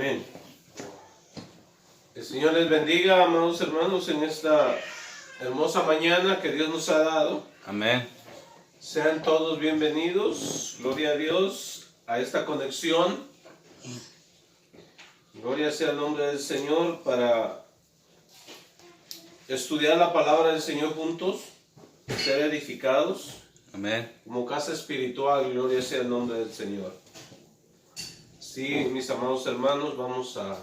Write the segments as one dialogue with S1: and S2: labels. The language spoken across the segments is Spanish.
S1: Amén. El Señor les bendiga, amados hermanos, en esta hermosa mañana que Dios nos ha dado.
S2: Amén.
S1: Sean todos bienvenidos, gloria a Dios, a esta conexión. Gloria sea el nombre del Señor para estudiar la palabra del Señor juntos, ser edificados.
S2: Amén.
S1: Como casa espiritual, gloria sea el nombre del Señor. Sí, mis amados hermanos, vamos a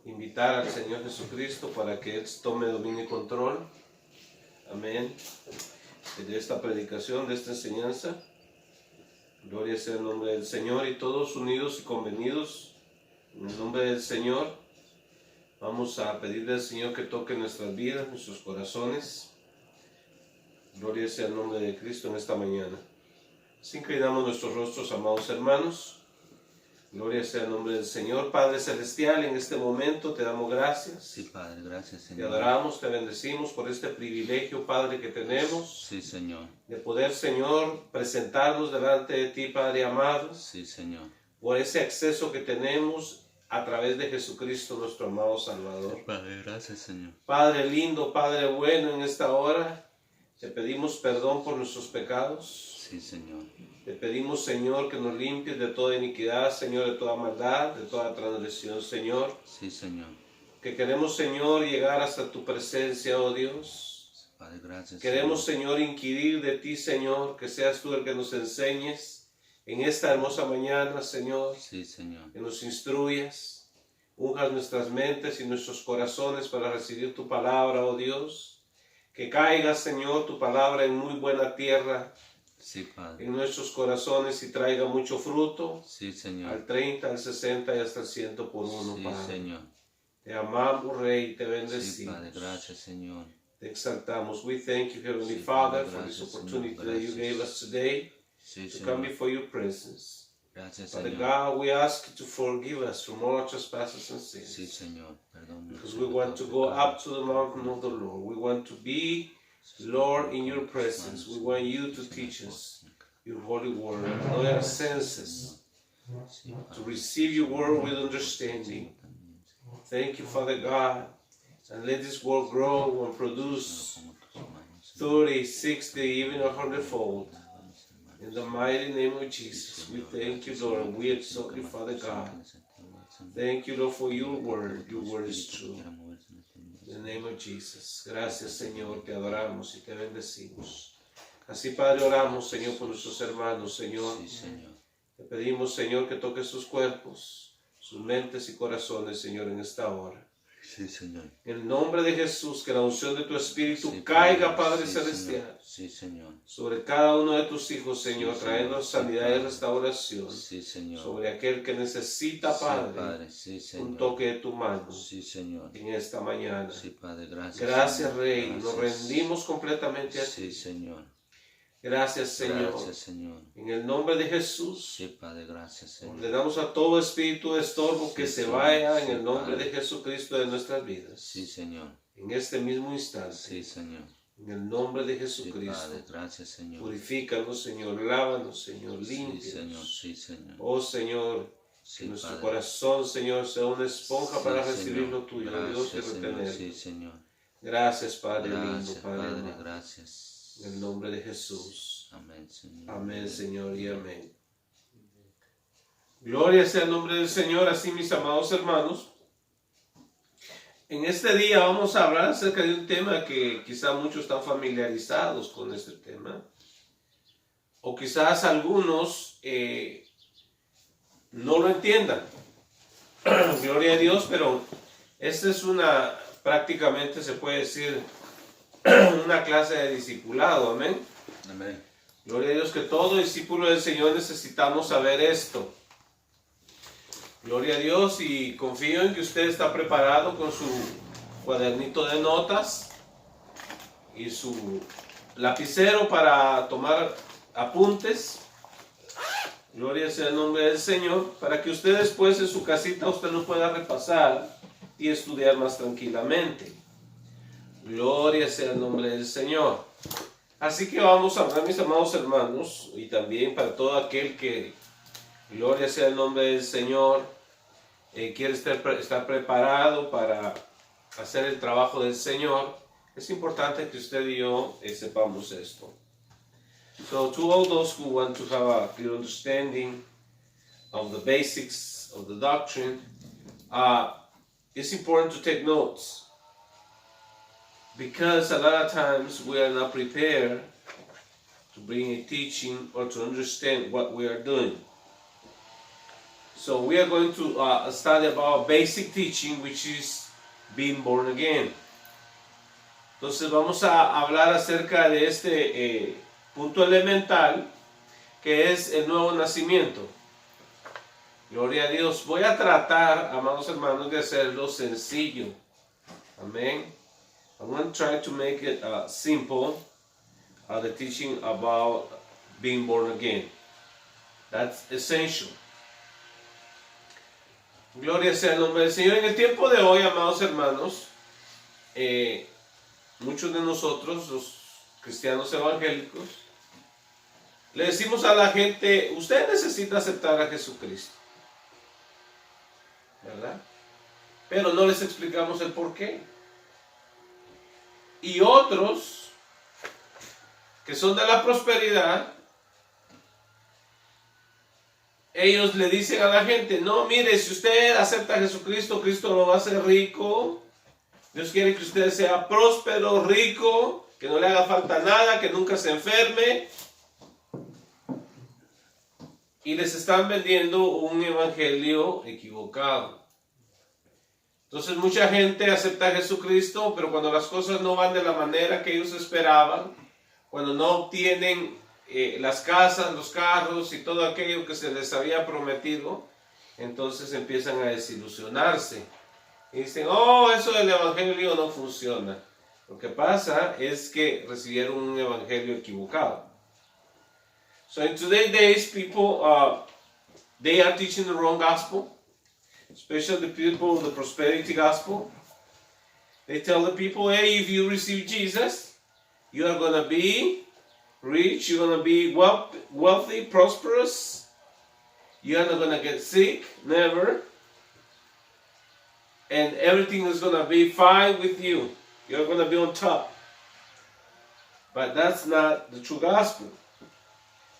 S1: invitar al Señor Jesucristo para que Él tome dominio y control. Amén. De esta predicación, de esta enseñanza. Gloria sea el nombre del Señor, y todos unidos y convenidos en el nombre del Señor. Vamos a pedirle al Señor que toque nuestras vidas, nuestros corazones. Gloria sea el nombre de Cristo en esta mañana. Así inclinamos nuestros rostros, amados hermanos. Gloria sea el nombre del Señor. Padre Celestial, en este momento te damos gracias.
S2: Sí, Padre, gracias,
S1: Te
S2: Señor.
S1: adoramos, te bendecimos por este privilegio, Padre, que tenemos.
S2: Sí, Señor.
S1: De poder, Señor, presentarnos delante de ti, Padre amado.
S2: Sí, Señor.
S1: Por ese acceso que tenemos a través de Jesucristo, nuestro amado Salvador.
S2: Sí, Padre, gracias, Señor.
S1: Padre lindo, Padre bueno, en esta hora te pedimos perdón por nuestros pecados.
S2: Sí, Señor.
S1: Te pedimos, Señor, que nos limpies de toda iniquidad, Señor, de toda maldad, de toda transgresión, Señor.
S2: Sí, Señor.
S1: Que queremos, Señor, llegar hasta tu presencia, oh Dios.
S2: Padre, gracias.
S1: Queremos, Señor, inquirir de ti, Señor, que seas tú el que nos enseñes en esta hermosa mañana, Señor.
S2: Sí, Señor.
S1: Que nos instruyas, unjas nuestras mentes y nuestros corazones para recibir tu palabra, oh Dios. Que caiga, Señor, tu palabra en muy buena tierra,
S2: Sí, Padre.
S1: en nuestros corazones, y traiga mucho fruto,
S2: Sí, Señor.
S1: al 30, al 60 y hasta el 100 por uno,
S2: Sí,
S1: Padre.
S2: Señor.
S1: Te amamos, Rey, te
S2: Sí,
S1: bendecimos.
S2: Padre, gracias, Señor.
S1: Te exaltamos. We thank you, Heavenly
S2: Sí,
S1: Father,
S2: Padre,
S1: for this
S2: gracias,
S1: opportunity
S2: Señor,
S1: that you
S2: gracias.
S1: gave us today
S2: Sí,
S1: to come
S2: Señor.
S1: before your presence.
S2: Gracias,
S1: Father
S2: Señor.
S1: God, we ask you to forgive us from all our trespasses and sins.
S2: Sí, Señor. Perdón.
S1: Because we want to go up to the mountain of the Lord. We want to be, Lord, in your presence. We want you to teach us your holy word. Anoint our senses to receive your word with understanding. Thank you, Father God. And let this word grow and produce 30, 60, even 100-fold. In the mighty name of Jesus, we thank you, Lord, and we exalt you, Father God. Thank you, Lord, for your word. Your word is true. In the name of Jesus. Gracias, Señor, te adoramos y te bendecimos. Así, Padre, oramos, Señor, por nuestros hermanos, Señor.
S2: Sí, Señor.
S1: Te pedimos, Señor, que toques sus cuerpos, sus mentes y corazones, Señor, en esta hora.
S2: Sí, Señor.
S1: En el nombre de Jesús, que la unción de tu Espíritu
S2: Sí,
S1: caiga, Padre
S2: sí,
S1: Celestial,
S2: Señor. Sí, Señor.
S1: sobre cada uno de tus hijos, Señor,
S2: Sí,
S1: trayendo
S2: Señor.
S1: sanidad y restauración.
S2: Sí, Señor.
S1: Sobre aquel que necesita,
S2: Sí,
S1: Padre,
S2: Padre. Sí,
S1: un
S2: Señor.
S1: toque de tu mano
S2: Sí, Señor.
S1: en esta mañana.
S2: Sí, Padre, gracias.
S1: Gracias,
S2: Señor.
S1: Rey.
S2: Gracias.
S1: Nos rendimos completamente a
S2: Sí,
S1: ti.
S2: Señor.
S1: Gracias, Señor.
S2: Gracias, Señor.
S1: En el nombre de Jesús,
S2: Sí, Padre, gracias, Señor.
S1: ordenamos a todo espíritu de estorbo que
S2: Sí,
S1: se
S2: Señor.
S1: vaya en
S2: Sí,
S1: el nombre
S2: Padre.
S1: de Jesucristo de nuestras vidas.
S2: Sí, Señor.
S1: En este mismo instante,
S2: Sí, Señor.
S1: en el nombre de
S2: Sí,
S1: Jesucristo.
S2: Padre, gracias, Señor.
S1: Purifícanos, Señor, lávanos, Señor,
S2: Sí,
S1: límpianos.
S2: Señor. Sí, Señor.
S1: Oh, Señor, que
S2: Sí,
S1: nuestro
S2: Padre.
S1: corazón, Señor, sea una esponja
S2: Sí,
S1: para
S2: Señor.
S1: recibir lo tuyo, Dios, y
S2: Gracias, Señor.
S1: retenerlo.
S2: Sí, Señor.
S1: Gracias, Padre lindo,
S2: Gracias,
S1: Padre
S2: Padre,
S1: amado.
S2: gracias.
S1: En el nombre de Jesús.
S2: Amén, Señor.
S1: Amén, Señor, y amén. Gloria sea el nombre del Señor. Así, mis amados hermanos, en este día vamos a hablar acerca de un tema que quizá muchos están familiarizados con este tema, o quizás algunos no lo entiendan. Gloria a Dios, pero esta es prácticamente se puede decir, una clase de discipulado, amén.
S2: Amén.
S1: Gloria a Dios, que todo discípulo del Señor necesitamos saber esto. Gloria a Dios, y confío en que usted está preparado con su cuadernito de notas y su lapicero para tomar apuntes. Gloria sea el nombre del Señor, para que usted después en su casita usted lo pueda repasar y estudiar más tranquilamente. Gloria sea el nombre del Señor. Así que vamos a hablar, mis amados hermanos, y también para todo aquel que, gloria sea el nombre del Señor, quiere estar preparado para hacer el trabajo del Señor, es importante que usted y yo sepamos esto. So to all those who want to have a clear understanding of the basics of the doctrine, it's important to take notes, because a lot of times we are not prepared to bring a teaching or to understand what we are doing. So we are going to study about basic teaching, which is being born again. Entonces vamos a hablar acerca de este punto elemental, que es el nuevo nacimiento. Gloria a Dios. Voy a tratar, amados hermanos, de hacerlo sencillo. Amén. I'm going to try to make it simple, the teaching about being born again. That's essential. Gloria sea el nombre del Señor. En el tiempo de hoy, amados hermanos, muchos de nosotros, los cristianos evangélicos, le decimos a la gente: usted necesita aceptar a Jesucristo, ¿verdad? Pero no les explicamos el por qué. Y otros, que son de la prosperidad, ellos le dicen a la gente: no, mire, si usted acepta a Jesucristo, Cristo lo va a hacer rico. Dios quiere que usted sea próspero, rico, que no le haga falta nada, que nunca se enferme. Y les están vendiendo un evangelio equivocado. Entonces mucha gente acepta a Jesucristo, pero cuando las cosas no van de la manera que ellos esperaban, cuando no obtienen las casas, los carros y todo aquello que se les había prometido, entonces empiezan a desilusionarse. Y dicen: oh, eso del evangelio no funciona. Lo que pasa es que recibieron un evangelio equivocado. So in today's days, people, they are teaching the wrong gospel, especially the people of the prosperity gospel. They tell the people: hey, if you receive Jesus, you are going to be rich, you're going to be wealthy, prosperous, you're not going to get sick, never, and everything is going to be fine with you. You're going to be on top. But that's not the true gospel.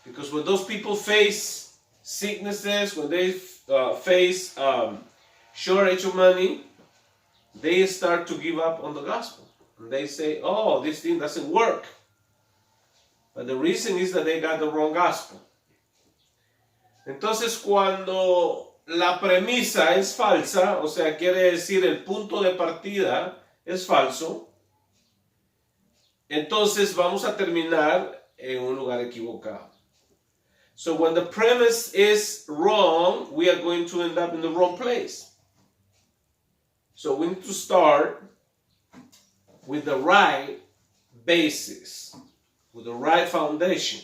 S1: Because when those people face sicknesses, when they face shortage of money, they start to give up on the gospel. And they say: oh, this thing doesn't work. But the reason is that they got the wrong gospel. Entonces, cuando la premisa es falsa, o sea, quiere decir el punto de partida es falso, entonces vamos a terminar en un lugar equivocado. So when the premise is wrong, we are going to end up in the wrong place. So we need to start with the right basis, with the right foundation.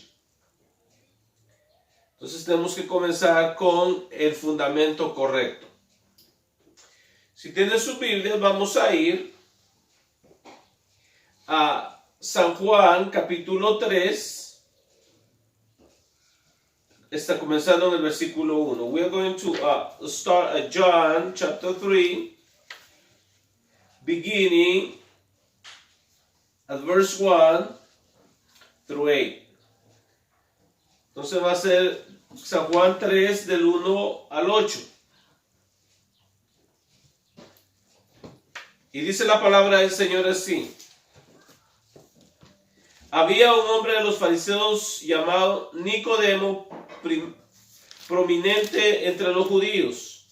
S1: Entonces tenemos que comenzar con el fundamento correcto. Si tienen su Biblia, vamos a ir a San Juan capítulo 3. Está comenzando en el versículo 1. We are going to start at John chapter 3, beginning at verse 1 through 8. Entonces va a ser San Juan 3 del 1 al 8. Y dice la palabra del Señor así: había un hombre de los fariseos llamado Nicodemo, prominente entre los judíos.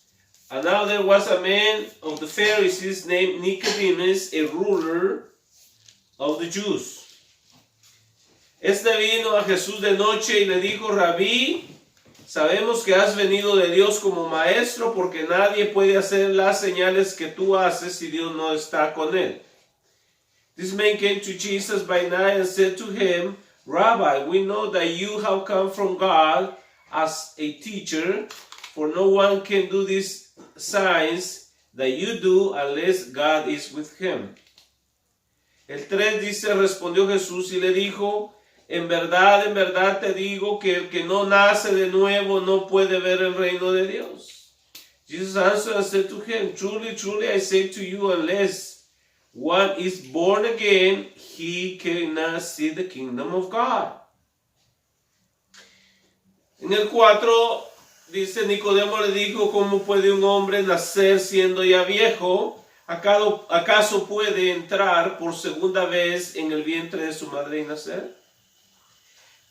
S1: And now there was a man of the Pharisees named Nicodemus, a ruler of the Jews. Este vino a Jesús de noche y le dijo: Rabí, sabemos que has venido de Dios como maestro, porque nadie puede hacer las señales que tú haces si Dios no está con él. This man came to Jesus by night and said to him: Rabbi, we know that you have come from God as a teacher, for no one can do these signs that you do unless God is with him. El 3 dice: respondió Jesús y le dijo: en verdad te digo que el que no nace de nuevo no puede ver el reino de Dios. Jesus answered and said to him, Truly, truly, I say to you, unless one is born again, he cannot see the kingdom of God. En el 4 dice, Nicodemo le dijo, ¿cómo puede un hombre nacer siendo ya viejo? ¿Acaso puede entrar por segunda vez en el vientre de su madre y nacer?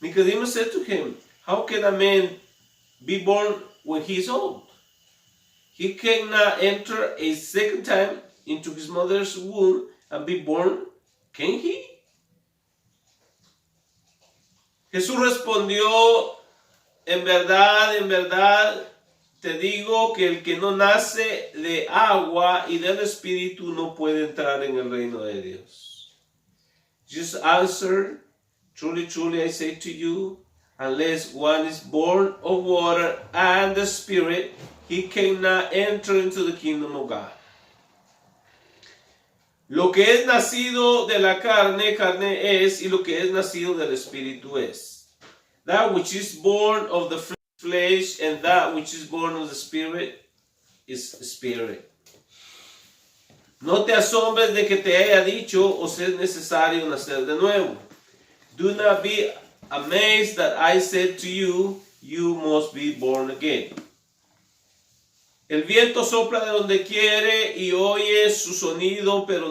S1: Nicodemus said to him, How can a man be born when he is old? He cannot enter a second time into his mother's womb and be born, can he? Jesús respondió, en verdad, te digo que el que no nace de agua y del Espíritu no puede entrar en el reino de Dios. Jesus answered, Truly, truly, I say to you, unless one is born of water and the Spirit, he cannot enter into the kingdom of God. Lo que es nacido de la carne, carne es, y lo que es nacido del Espíritu es. That which is born of the flesh and that which is born of the Spirit is spirit. No te asombres de que te haya dicho, os es necesario nacer de nuevo. Do not be amazed that I said to you, you must be born again. El viento sopla de donde quiere y oyes su sonido, pero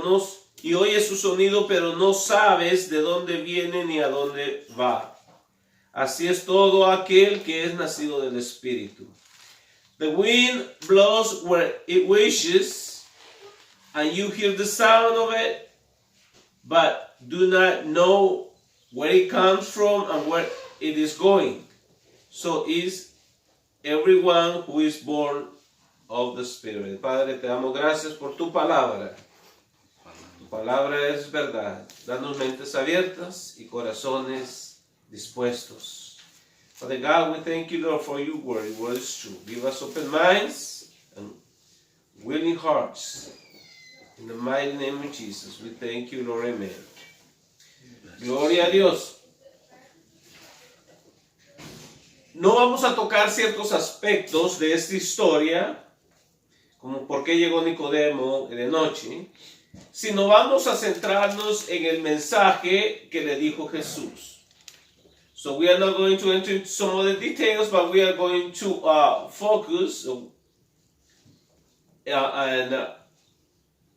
S1: no sabes de dónde viene ni a dónde va. Así es todo aquel que es nacido del Espíritu. The wind blows where it wishes, and you hear the sound of it, but do not know where it comes from and where it is going. So is everyone who is born of the Spirit. Padre, te damos gracias por tu palabra. Tu palabra es verdad. Danos mentes abiertas y corazones dispuestos. Father God, we thank you, Lord, for your word. Your word is true. Give us open minds and willing hearts. In the mighty name of Jesus, we thank you, Lord. Amen. Gloria a Dios. No vamos a tocar ciertos aspectos de esta historia, como por qué llegó Nicodemo de noche, sino vamos a centrarnos en el mensaje que le dijo Jesús. So we are not going to enter into some of the details, but we are going to focus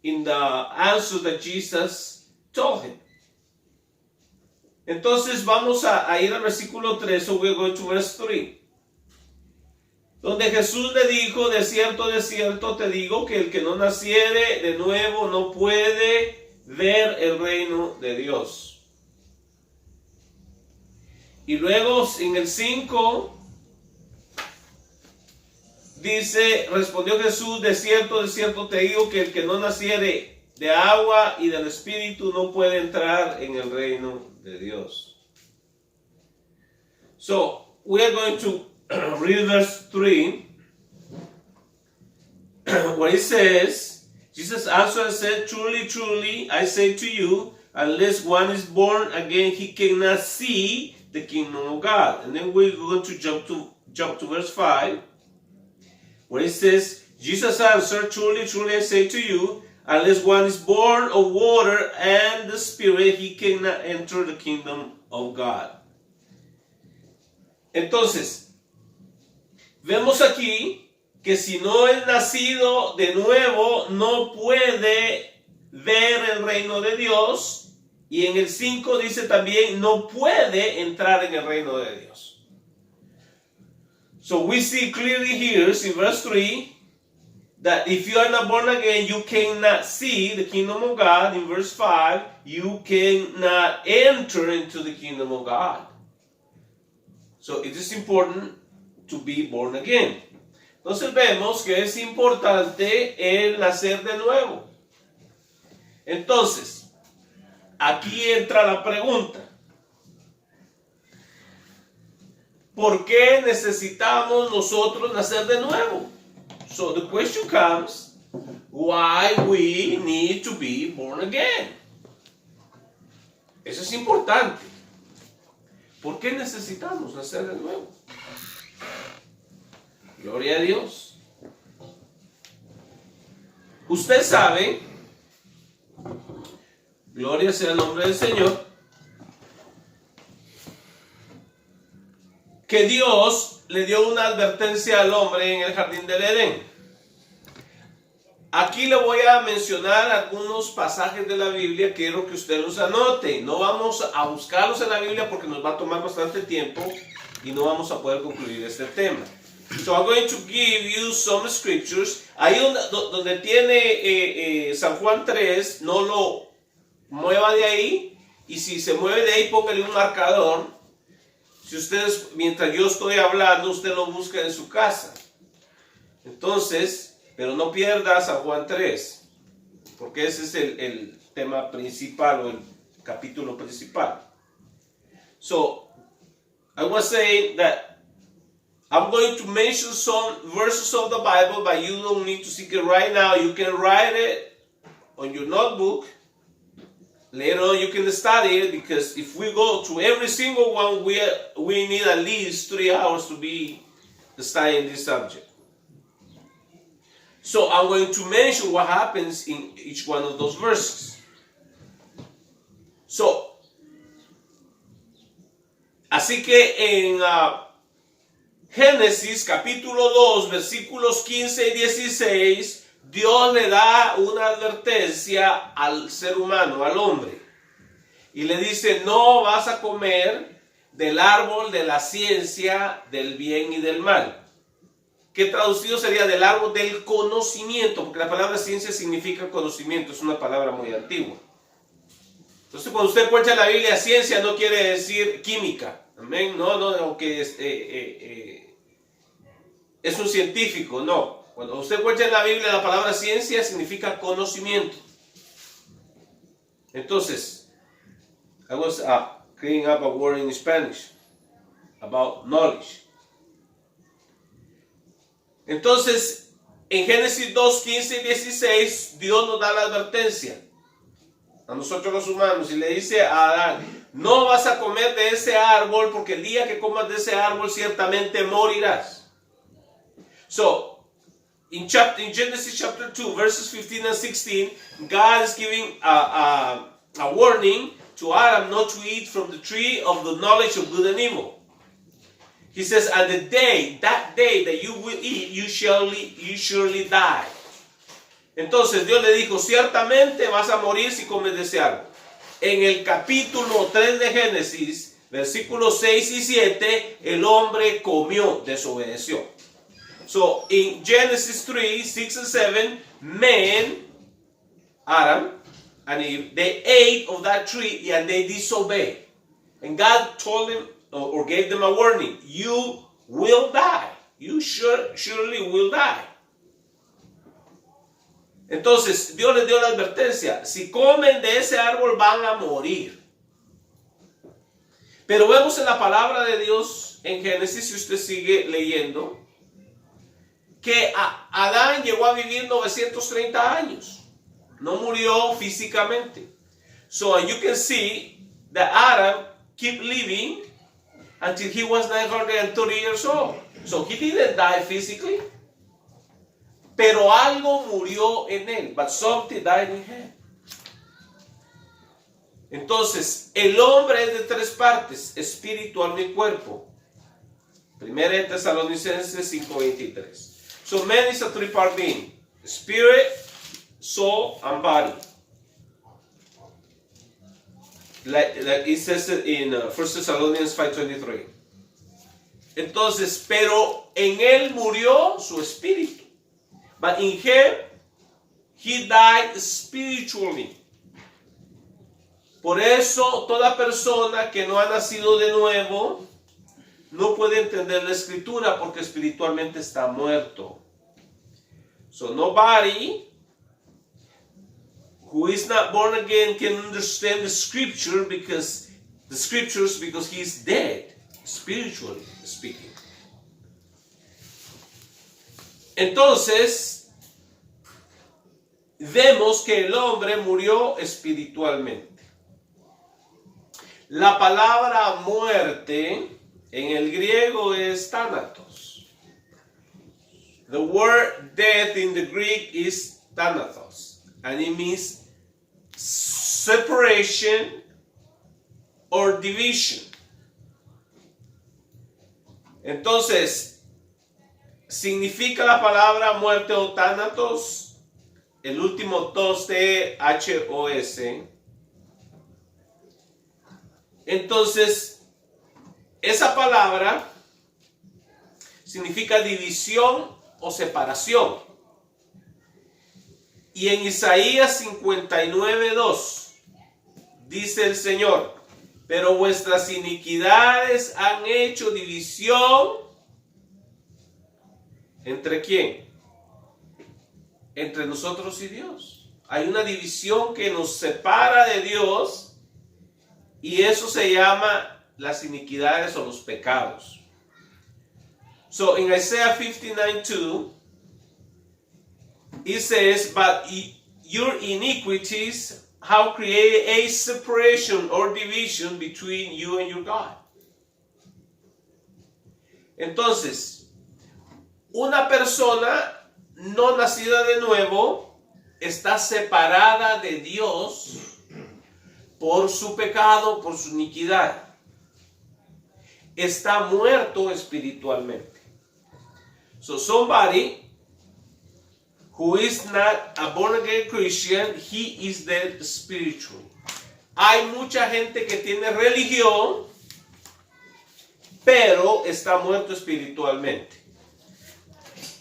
S1: in the answer that Jesus told him. Entonces vamos a ir al versículo 3, so we are going to verse 3. Donde Jesús le dijo, de cierto te digo, que el que no naciere de nuevo no puede ver el reino de Dios. Y luego en el 5 dice, respondió Jesús, de cierto te digo, que el que no naciere de agua y del Espíritu no puede entrar en el reino de Dios. So, we are going to read verse 3, where it says, Jesus answered and said, Truly, truly, I say to you, unless one is born again, he cannot see the kingdom of God. And then we're going to jump to verse 5, where it says, Jesus answered, Truly, truly, I say to you, unless one is born of water and the Spirit, he cannot enter the kingdom of God. Entonces, vemos aquí que si no es nacido de nuevo, no puede ver el reino de Dios. Y en el 5 dice también, no puede entrar en el reino de Dios. So we see clearly here in verse 3, that if you are not born again, you cannot see the kingdom of God. In verse 5, you cannot enter into the kingdom of God. So it is important to be born again. Entonces vemos que es importante el nacer de nuevo. Entonces, aquí entra la pregunta. ¿Por qué necesitamos nosotros nacer de nuevo? So the question comes, why we need to be born again? Eso es importante. ¿Por qué necesitamos nacer de nuevo? Gloria a Dios. Usted sabe, gloria sea el nombre del Señor, que Dios le dio una advertencia al hombre en el jardín del Edén. Aquí le voy a mencionar algunos pasajes de la Biblia, quiero que usted los anote. No vamos a buscarlos en la Biblia porque nos va a tomar bastante tiempo y no vamos a poder concluir este tema. So I'm going to give you some scriptures. Ahí donde tiene San Juan 3, no lo mueva de ahí. Y si se mueve de ahí, póngale un marcador. Si ustedes, mientras yo estoy hablando, usted lo busca en su casa. Entonces, pero no pierda San Juan 3, porque ese es el tema principal o el capítulo principal. So, I was saying that I'm going to mention some verses of the Bible, but you don't need to seek it right now. You can write it on your notebook. Later on, you can study it, because if we go to every single one, we need at least 3 hours to be studying this subject. So I'm going to mention what happens in each one of those verses. So, así que en Génesis capítulo 2, versículos 15 y 16, Dios le da una advertencia al ser humano, al hombre. Y le dice, no vas a comer del árbol de la ciencia del bien y del mal. Que traducido sería del árbol del conocimiento, porque la palabra ciencia significa conocimiento, es una palabra muy antigua. Entonces, cuando usted encuentra en la Biblia ciencia, no quiere decir química. Amén. No, aunque es un científico, no. Cuando usted encuentra en la Biblia la palabra ciencia, significa conocimiento. Entonces, I was cleaning up a word in Spanish about knowledge. Entonces, en Génesis 2, 15 y 16, Dios nos da la advertencia a nosotros los humanos y le dice a Adán, no vas a comer de ese árbol porque el día que comas de ese árbol ciertamente morirás. So, in Genesis chapter 2, verses 15 and 16, God is giving a warning to Adam not to eat from the tree of the knowledge of good and evil. He says, and that day that you will eat, you surely die. Entonces Dios le dijo, ciertamente vas a morir si comes de ese árbol. En el capítulo 3 de Génesis, versículos 6 y 7, el hombre comió, desobedeció. So, in Genesis 3, 6 and 7, man, Adam and Eve, they ate of that tree and they disobeyed. And God told them, or gave them a warning, you will die. You surely will die. Entonces, Dios les dio la advertencia, si comen de ese árbol van a morir. Pero vemos en la palabra de Dios, en Génesis, si usted sigue leyendo, que Adán llegó a vivir 930 años. No murió físicamente. So you can see that Adam kept living until he was 930 years old. So he didn't die physically. Pero algo murió en él. But something died in him. Entonces, el hombre es de 3 partes: espíritu, alma y cuerpo. 1 Tesalonicenses 5:23. So man is a 3-part being: spirit, soul, and body. Like it says in 1 Thessalonians 5:23. Entonces, pero en él murió su espíritu. But in him, he died spiritually. Por eso, toda persona que no ha nacido de nuevo no puede entender la escritura porque espiritualmente está muerto. So nobody who is not born again can understand the scriptures because he's dead, spiritually speaking. Entonces, vemos que el hombre murió espiritualmente. La palabra muerte en el griego es thanatos. The word death in the Greek is thanatos, and it means separation or division. Entonces, significa la palabra muerte o thanatos, el último tos, T-H-O-S. Entonces, esa palabra significa división o separación. Y en Isaías 59:2 dice el Señor: pero vuestras iniquidades han hecho división. ¿Entre quién? Entre nosotros y Dios. Hay una división que nos separa de Dios, y eso se llama las iniquidades o los pecados. So in Isaiah 59:2, it says, but your iniquities have created a separation or division between you and your God. Entonces, una persona no nacida de nuevo está separada de Dios por su pecado, por su iniquidad. Está muerto espiritualmente. So somebody who is not a born again Christian, he is dead spiritually. Hay mucha gente que tiene religión, pero está muerto espiritualmente.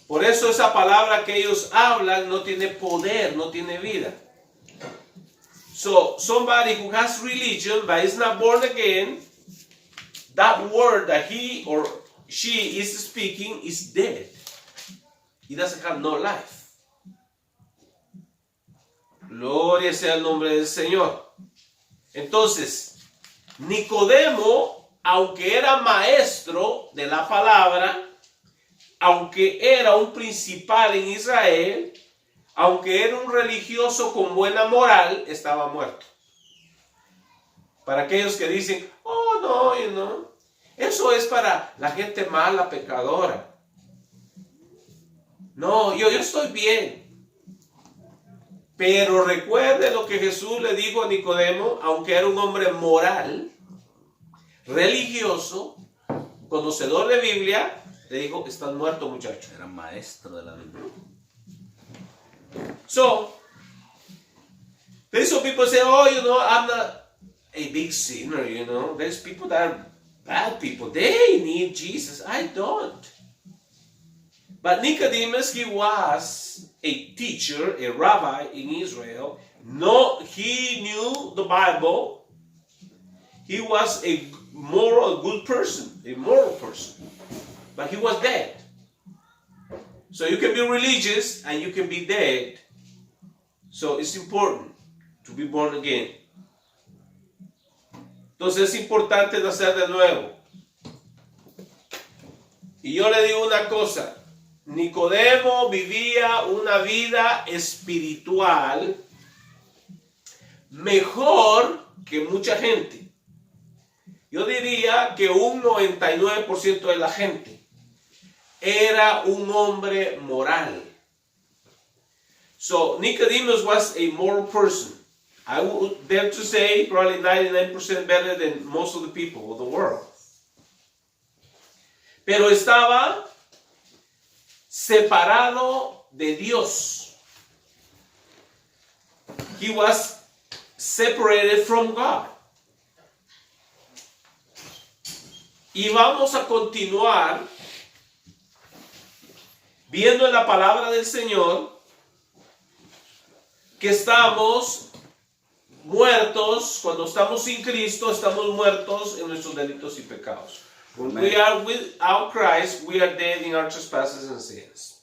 S1: Por eso esa palabra que ellos hablan no tiene poder, no tiene vida. So somebody who has religion but is not born again, that word that he or she is speaking is dead. It doesn't have no life. Gloria sea el nombre del Señor. Entonces, Nicodemo, aunque era maestro de la palabra, aunque era un principal en Israel, aunque era un religioso con buena moral, estaba muerto. Para aquellos que dicen, oh no, eso es para la gente mala, pecadora. No, yo estoy bien. Pero recuerde lo que Jesús le dijo a Nicodemo, aunque era un hombre moral, religioso, conocedor de Biblia, le dijo, estás muerto, muchacho.
S2: Era maestro de la Biblia.
S1: So, there's some people say, oh, I'm not a big sinner, There's people that are bad people. They need Jesus. I don't. But Nicodemus, he was a teacher, a rabbi in Israel. No, he knew the Bible. He was a good person, a moral person. But he was dead. So you can be religious and you can be dead. So it's important to be born again. Entonces es importante nacer de nuevo. Y yo le digo una cosa. Nicodemo vivía una vida espiritual mejor que mucha gente. Yo diría que un 99% de la gente era un hombre moral. So Nicodemus was a moral person. I would dare to say probably 99% better than most of the people of the world. Pero estaba separado de Dios. He was separated from God. Y vamos a continuar viendo en la palabra del Señor que estamos muertos. Cuando estamos sin Cristo, estamos muertos en nuestros delitos y pecados. When we are without Christ, we are dead in our trespasses and sins.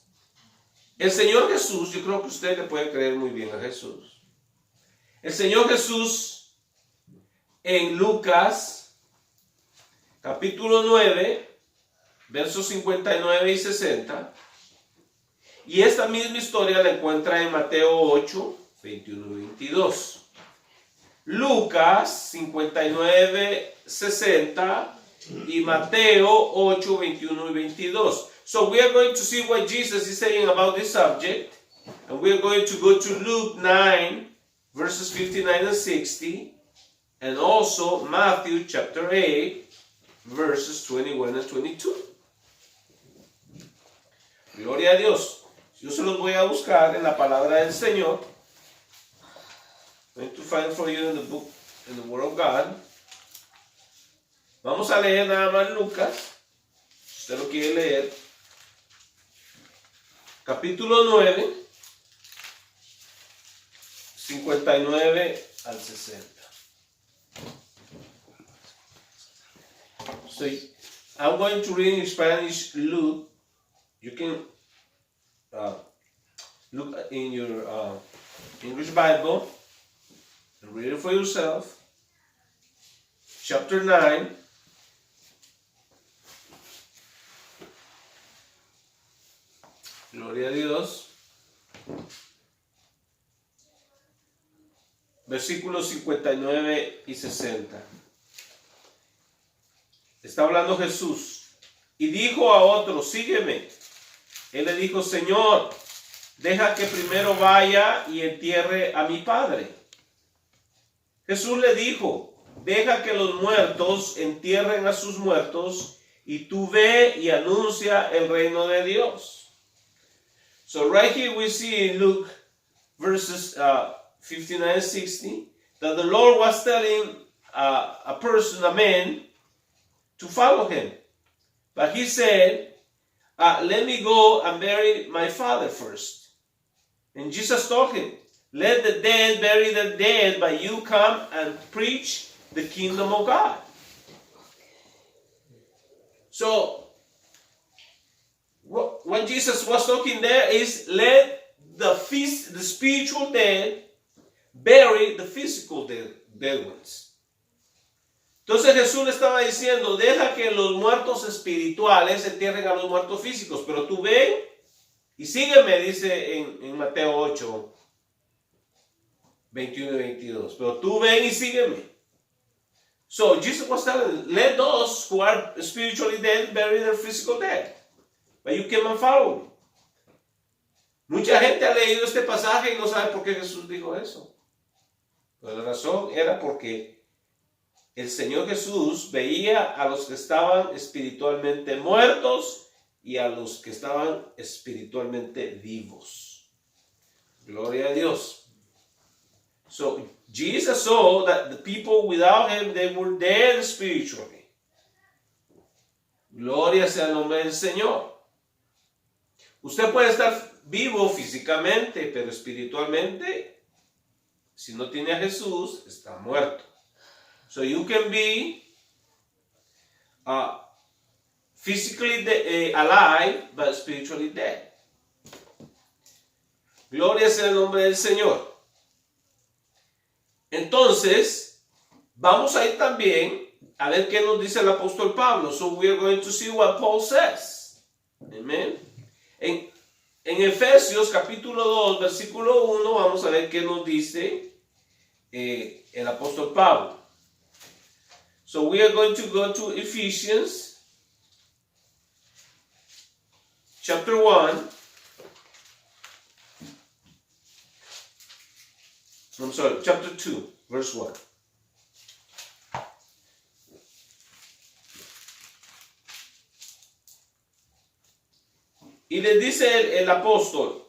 S1: El Señor Jesús, yo creo que usted le puede creer muy bien a Jesús. El Señor Jesús en Lucas capítulo 9, versos 59 y 60. Y esta misma historia la encuentra en Mateo 8, 21 y 22. Lucas 59, 60 y Mateo 8, 21 y 22. So we are going to see what Jesus is saying about this subject. And we're going to go to Luke 9, verses 59 and 60, and also Matthew chapter 8, verses 21 and 22. Gloria a Dios. Yo se los voy a buscar en la palabra del Señor. I'm going to find for you in the book, in the Word of God. Vamos a leer nada más Lucas, si usted lo quiere leer. Capítulo 9, 59 al 60. So I'm going to read in Spanish Luke. You can look in your English Bible and read it for yourself. Chapter 9. Gloria a Dios. Versículos 59 y 60. Está hablando Jesús. Y dijo a otro, sígueme. Él le dijo, Señor, deja que primero vaya y entierre a mi padre. Jesús le dijo, deja que los muertos entierren a sus muertos y tú ve y anuncia el reino de Dios. So right here we see in Luke verses 59 and 60 that the Lord was telling a person, a man, to follow him. But he said, let me go and bury my father first. And Jesus told him, let the dead bury the dead, but you come and preach the kingdom of God. So, what Jesus was talking there is let the spiritual dead bury the physical dead ones. Entonces Jesús le estaba diciendo, deja que los muertos espirituales entierren a los muertos físicos, pero tú ven y sígueme, dice en Mateo 8, 21 y 22. Pero tú ven y sígueme. So Jesus was telling, let those who are spiritually dead bury their physical dead. But you come and follow me. Mucha gente ha leído este pasaje y no sabe por qué Jesús dijo eso. Pero la razón era porque el Señor Jesús veía a los que estaban espiritualmente muertos y a los que estaban espiritualmente vivos. Gloria a Dios. So Jesus saw that the people without him, they were dead spiritually. Gloria sea el nombre del Señor. Usted puede estar vivo físicamente, pero espiritualmente, si no tiene a Jesús, está muerto. So you can be physically alive, but spiritually dead. Gloria sea el nombre del Señor. Entonces, vamos a ir también a ver qué nos dice el apóstol Pablo. So we are going to see what Paul says. Amen. En Efesios capítulo 2, versículo 1, vamos a ver qué nos dice el apóstol Pablo. So we are going to go to Ephesians chapter 1. I'm sorry, chapter 2, verse 1. Y les dice el apóstol,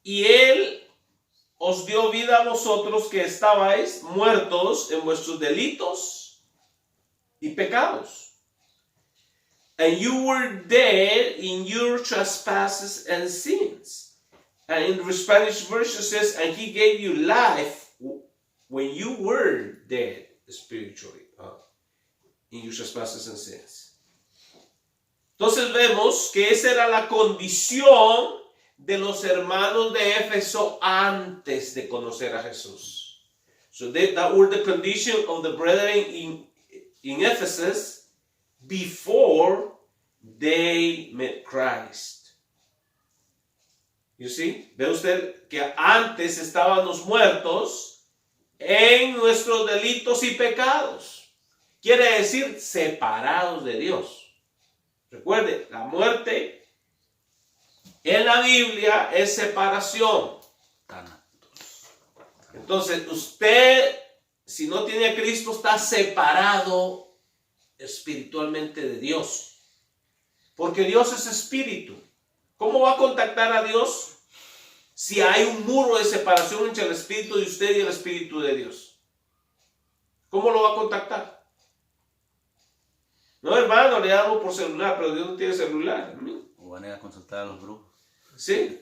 S1: y él os dio vida a vosotros que estabais muertos en vuestros delitos y pecados. And you were dead in your trespasses and sins. And in the Spanish version says, and he gave you life when you were dead spiritually in your trespasses and sins. Entonces vemos que esa era la condición de los hermanos de Éfeso antes de conocer a Jesús. So that were the condition of the brethren in Ephesus before they met Christ. You see? Ve usted que antes estábamos muertos en nuestros delitos y pecados. Quiere decir separados de Dios. Recuerde, la muerte en la Biblia es separación.
S2: Thanatos.
S1: Entonces, usted, si no tiene a Cristo, está separado espiritualmente de Dios. Porque Dios es espíritu. ¿Cómo va a contactar a Dios si hay un muro de separación entre el espíritu de usted y el espíritu de Dios? ¿Cómo lo va a contactar? No, hermano, le llamo por celular, pero Dios no tiene celular.
S2: O van a ir a consultar a los brujos.
S1: Sí.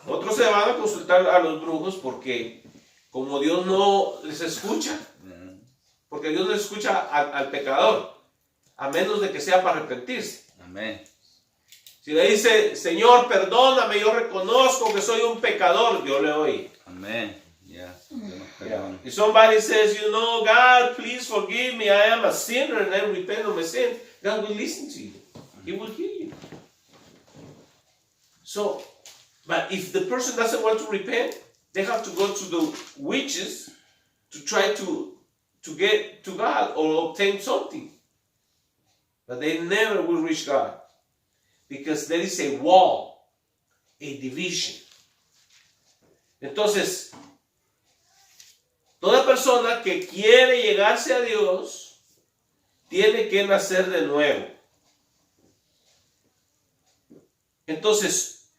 S1: Otros se van a consultar a los brujos porque como Dios no les escucha, porque Dios no escucha al pecador, a menos de que sea para arrepentirse.
S2: Amén.
S1: Si le dice, Señor, perdóname, yo reconozco que soy un pecador, yo le oí.
S2: Amén. Ya.
S1: Yeah. If somebody says, you know, God, please forgive me, I am a sinner, and I repent of my sin, God will listen to you. He will hear you. So, but if the person doesn't want to repent, they have to go to the witches to try to get to God or obtain something. But they never will reach God. Because there is a wall, a division. Entonces, toda persona que quiere llegarse a Dios tiene que nacer de nuevo. Entonces,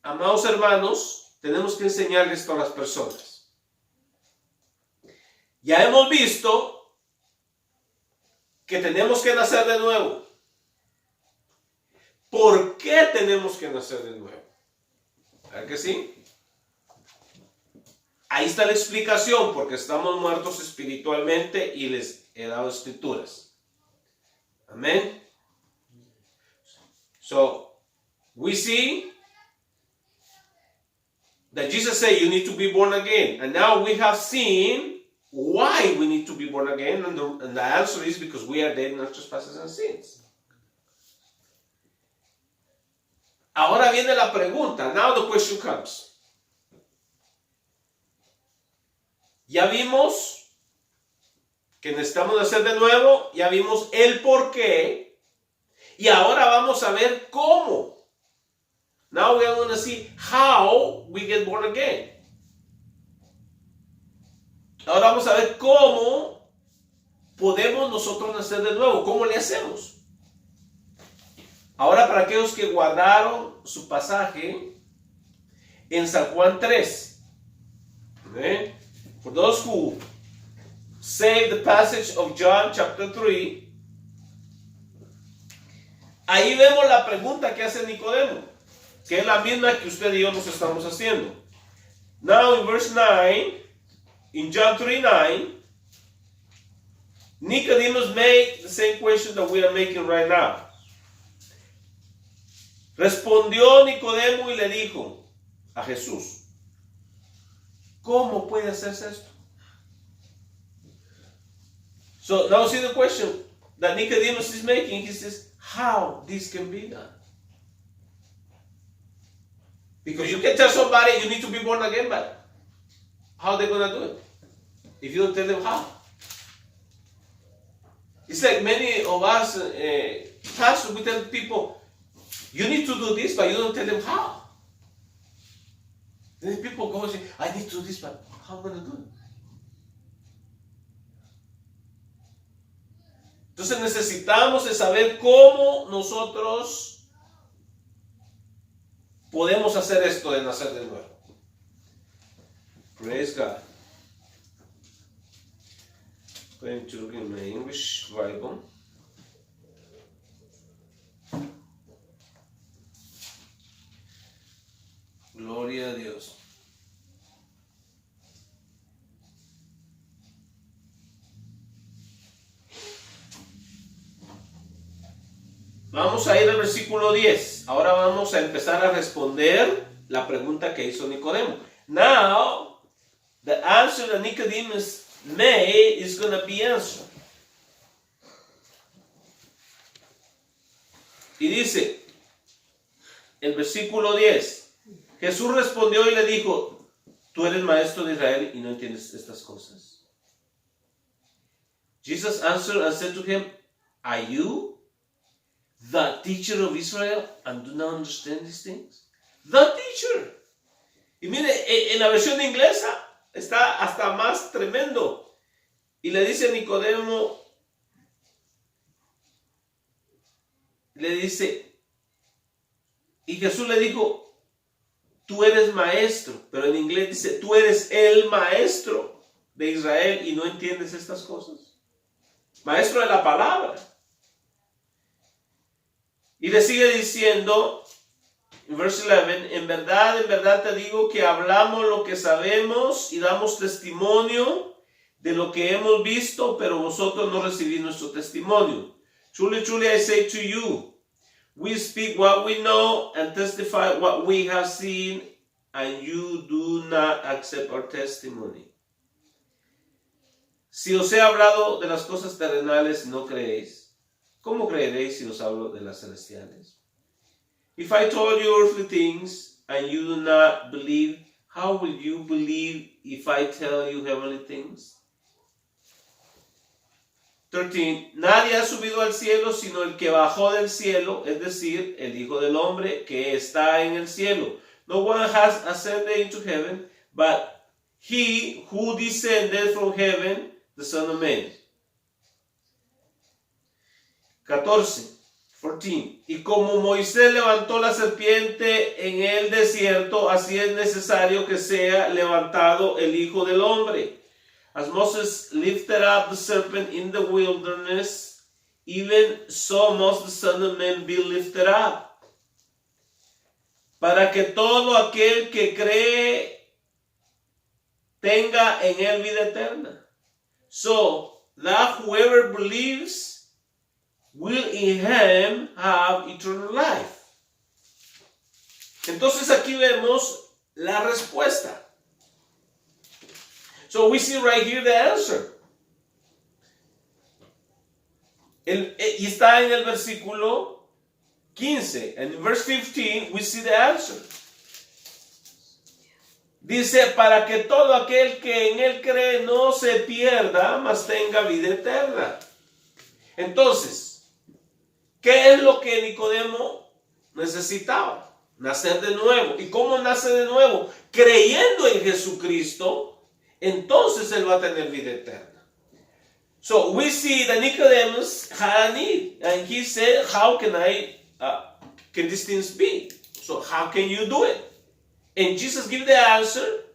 S1: amados hermanos, tenemos que enseñarles esto a las personas. Ya hemos visto que tenemos que nacer de nuevo. ¿Por qué tenemos que nacer de nuevo? ¿Verdad que sí? Ahí está la explicación, porque estamos muertos espiritualmente y les he dado escrituras. Amén. So, we see that Jesus said you need to be born again. And now we have seen why we need to be born again. And the answer is because we are dead in our trespasses and sins. Ahora viene la pregunta. Now the question comes. Ya vimos que necesitamos nacer de nuevo. Ya vimos el por qué. Y ahora vamos a ver cómo. Now we are going to see how we get born again. Ahora vamos a ver cómo podemos nosotros nacer de nuevo. ¿Cómo le hacemos? Ahora, para aquellos que guardaron su pasaje en San Juan 3. ¿Eh? For those who say the passage of John chapter 3. Ahí vemos la pregunta que hace Nicodemo, que es la misma que usted y yo nos estamos haciendo. Now in verse 9, in John 3:9, Nicodemus made the same question that we are making right now. Respondió Nicodemo y le dijo a Jesús, ¿cómo puede hacerse esto? So now see the question that Nicodemus is making. He says, how this can be done? Because you can tell somebody you need to be born again, but how are they going to do it if you don't tell them how? It's like many of us pastors, we tell people, you need to do this, but you don't tell them how. Then people go and say, I need to do this, but how am I going to do it? Entonces necesitamos de saber cómo nosotros podemos hacer esto de nacer de nuevo. Praise God. I'm going to look in my English Bible. Gloria a Dios. Vamos a ir al versículo 10. Ahora vamos a empezar a responder la pregunta que hizo Nicodemo. Now, the answer that Nicodemus made is going to be answered. Y dice, el versículo 10, Jesús respondió y le dijo, ¿tú eres maestro de Israel y no entiendes estas cosas? Jesus answered and said to him, are you the teacher of Israel and do not understand these things? The teacher. Y mire, en la versión inglesa está hasta más tremendo. Y le dice a Nicodemo, le dice, y Jesús le dijo, tú eres maestro, pero en inglés dice, tú eres el maestro de Israel y no entiendes estas cosas. Maestro de la palabra. Y le sigue diciendo, en verse 11, en verdad te digo que hablamos lo que sabemos y damos testimonio de lo que hemos visto, pero vosotros no recibís nuestro testimonio. Truly, truly, I say to you, we speak what we know and testify what we have seen, and you do not accept our testimony. Si os he hablado de las cosas terrenales y no creéis, ¿cómo creeréis si os hablo de las celestiales? If I told you earthly things and you do not believe, how will you believe if I tell you heavenly things? 13. Nadie ha subido al cielo sino el que bajó del cielo, es decir, el Hijo del Hombre que está en el cielo. No one has ascended into heaven, but he who descended from heaven, the Son of Man. 14. Y como Moisés levantó la serpiente en el desierto, así es necesario que sea levantado el Hijo del Hombre. As Moses lifted up the serpent in the wilderness, even so must the Son of Man be lifted up. Para que todo aquel que cree tenga en él vida eterna. So that whoever believes will in him have eternal life. Entonces aquí vemos la respuesta. So we see right here the answer. Y está en el versículo 15. And in verse 15 we see the answer. Dice, para que todo aquel que en él cree no se pierda, mas tenga vida eterna. Entonces, ¿qué es lo que Nicodemo necesitaba? Nacer de nuevo. ¿Y cómo nace de nuevo? Creyendo en Jesucristo. Entonces él va a tener vida eterna. So we see that Nicodemus had a need, and he said, "How can these things be? So how can you do it?" And Jesus gave the answer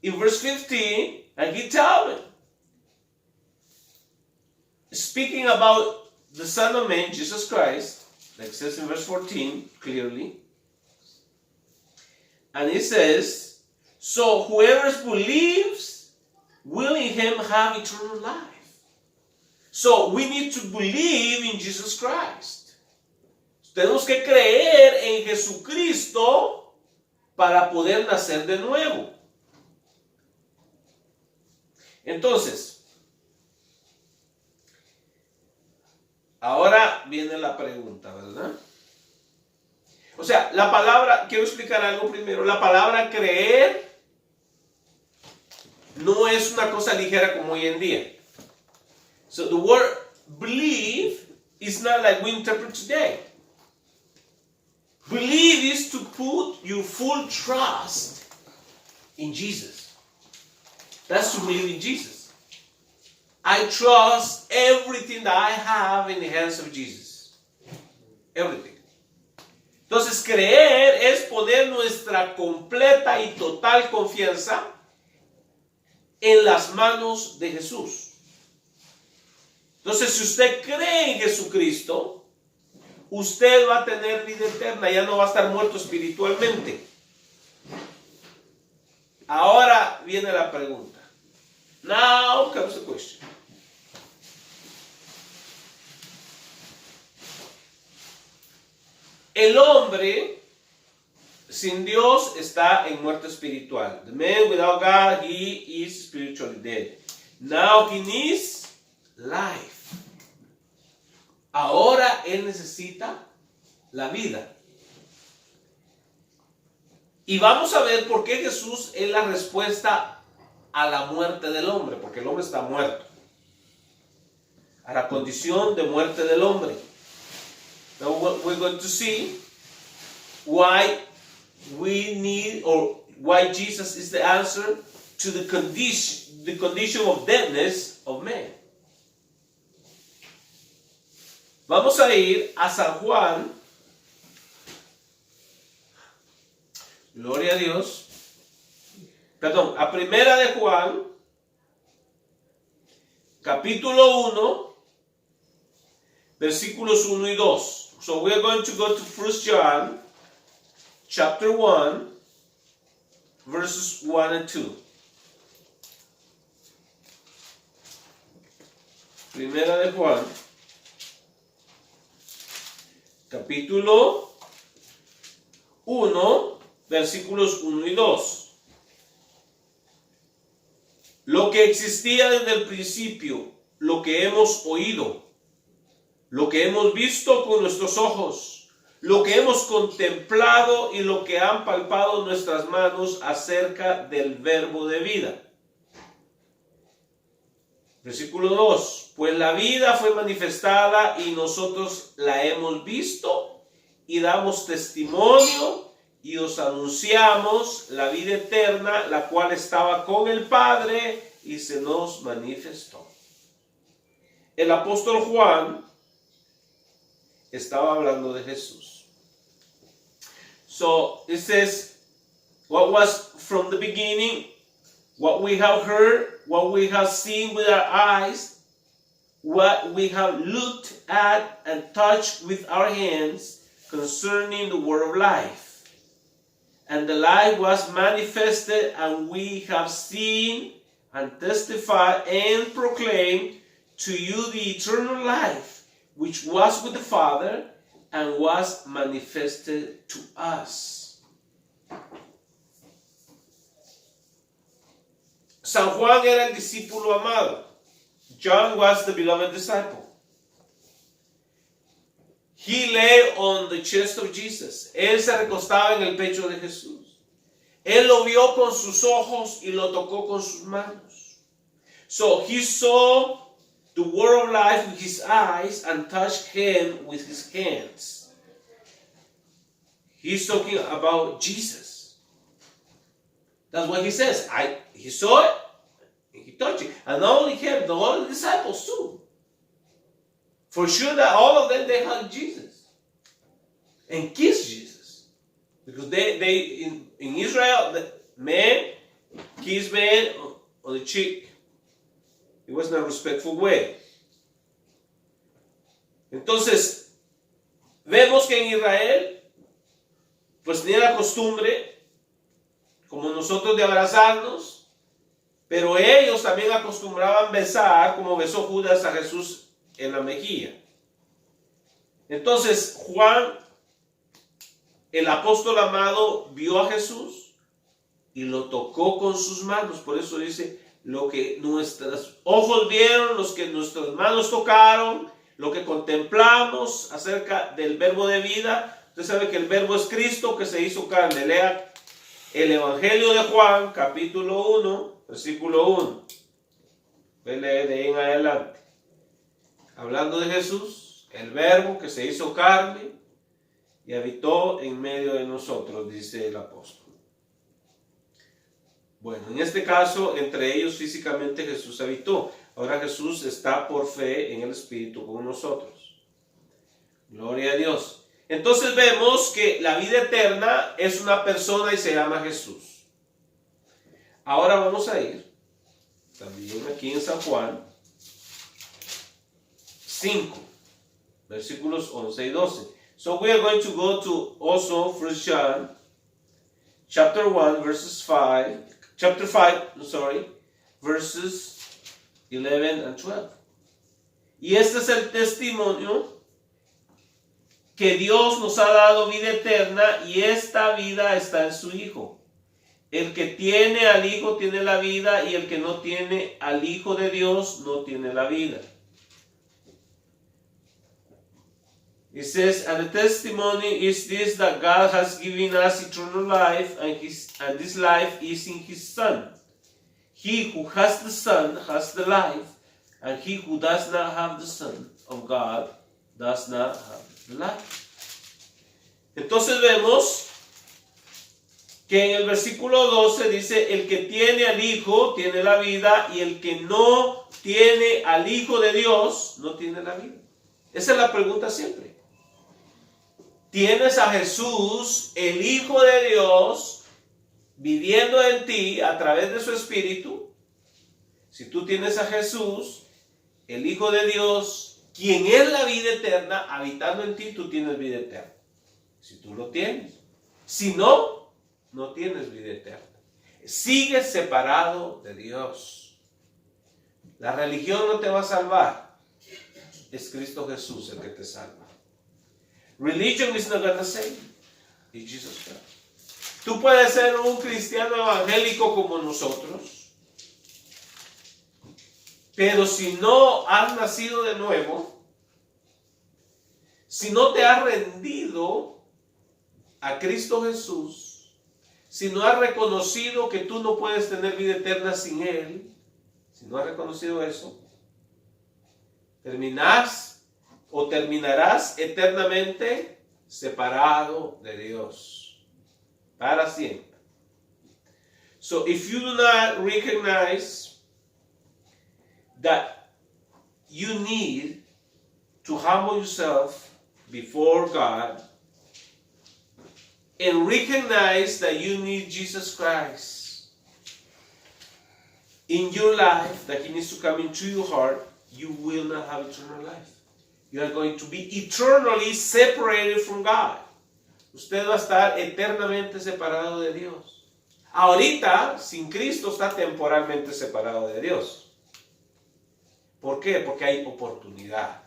S1: in verse 15, and he told him, speaking about the Son of Man, Jesus Christ, like it says in verse 14 clearly, and he says, "So whoever believes will in him have eternal life." So we need to believe in Jesus Christ. Tenemos que creer en Jesucristo para poder nacer de nuevo. Entonces, ahora viene la pregunta, ¿verdad? O sea, la palabra, quiero explicar algo primero. La palabra creer no es una cosa ligera como hoy en día. So the word believe is not like we interpret today. Believe is to put your full trust in Jesus. That's to believe in Jesus. I trust everything that I have in the hands of Jesus. Everything. Entonces, creer es poner nuestra completa y total confianza en las manos de Jesús. Entonces, si usted cree en Jesucristo, usted va a tener vida eterna, ya no va a estar muerto espiritualmente. Ahora viene la pregunta. Now comes the question. El hombre sin Dios está en muerte espiritual. The man without God, he is spiritually dead. Now he needs life. Ahora él necesita la vida. Y vamos a ver por qué Jesús es la respuesta a la muerte del hombre, porque el hombre está muerto. A la condición de muerte del hombre. Now, we're going to see why we need, or why Jesus is the answer to the condition of deadness of man. Vamos a ir a San Juan, gloria a Dios, perdón, a Primera de Juan, capítulo 1, versículos 1 y 2. So we are going to go to 1 John, chapter 1, verses 1 and 2. Primera de Juan, capítulo 1, versículos 1 y 2. Lo que existía desde el principio, lo que hemos oído, lo que hemos visto con nuestros ojos, lo que hemos contemplado y lo que han palpado nuestras manos acerca del verbo de vida. Versículo 2. Pues la vida fue manifestada y nosotros la hemos visto y damos testimonio y os anunciamos la vida eterna, la cual estaba con el Padre y se nos manifestó. El apóstol Juan estaba hablando de Jesús. So it says, what was from the beginning, what we have heard, what we have seen with our eyes, what we have looked at and touched with our hands concerning the word of life. And the life was manifested, and we have seen and testified and proclaimed to you the eternal life, which was with the Father and was manifested to us. San Juan era el discípulo amado. John was the beloved disciple. He lay on the chest of Jesus. Él se recostaba en el pecho de Jesús. Él lo vio con sus ojos y lo tocó con sus manos. So he saw the word of life with his eyes and touched him with his hands. He's talking about Jesus. That's what he says. He saw it, and he touched it. And not only him, the other disciples too. For sure that all of them, they hugged Jesus and kissed Jesus. Because they in Israel, the man kissed man on the cheek. It wasn't a respectful way. Entonces, vemos que en Israel, pues tenía la costumbre, como nosotros, de abrazarnos, pero ellos también acostumbraban besar, como besó Judas a Jesús en la mejilla. Entonces, Juan, el apóstol amado, vio a Jesús y lo tocó con sus manos. Por eso dice, lo que nuestros ojos vieron, los que nuestras manos tocaron, lo que contemplamos acerca del verbo de vida. Usted sabe que el verbo es Cristo que se hizo carne. Lea el Evangelio de Juan, capítulo 1, versículo 1. Lee de ahí en adelante. Hablando de Jesús, el verbo que se hizo carne y habitó en medio de nosotros, dice el apóstol. Bueno, en este caso, entre ellos físicamente Jesús habitó. Ahora Jesús está por fe en el Espíritu con nosotros. Gloria a Dios. Entonces vemos que la vida eterna es una persona y se llama Jesús. Ahora vamos a ir también aquí en San Juan 5, versículos 11 y 12. So we are going to go to also 1 John chapter 1 verses 5, chapter 5, verses 11 and 12. Y este es el testimonio que Dios nos ha dado vida eterna, y esta vida está en su Hijo. El que tiene al Hijo tiene la vida, y el que no tiene al Hijo de Dios no tiene la vida. It says, and the testimony is this, that God has given us eternal life, and this life is in His Son. He who has the Son has the life, and he who does not have the Son of God does not have the life. Entonces vemos que en el versículo 12 dice, el que tiene al Hijo tiene la vida, y el que no tiene al Hijo de Dios no tiene la vida. Esa es la pregunta siempre. ¿Tienes a Jesús, el Hijo de Dios, viviendo en ti a través de su Espíritu? Si tú tienes a Jesús, el Hijo de Dios, quien es la vida eterna, habitando en ti, tú tienes vida eterna. Si tú lo tienes. Si no, no tienes vida eterna. Sigues separado de Dios. La religión no te va a salvar. Es Cristo Jesús el que te salva. Religion is not going to save you. It's Jesus Christ. Tú puedes ser un cristiano evangélico como nosotros, pero si no has nacido de nuevo, si no te has rendido a Cristo Jesús, si no has reconocido que tú no puedes tener vida eterna sin Él, si no has reconocido eso, terminarás eternamente separado de Dios para siempre. So if you do not recognize that you need to humble yourself before God and recognize that you need Jesus Christ in your life, that He needs to come into your heart, you will not have eternal life. You are going to be eternally separated from God. Usted va a estar eternamente separado de Dios. Ahorita, sin Cristo, está temporalmente separado de Dios. ¿Por qué? Porque hay oportunidad.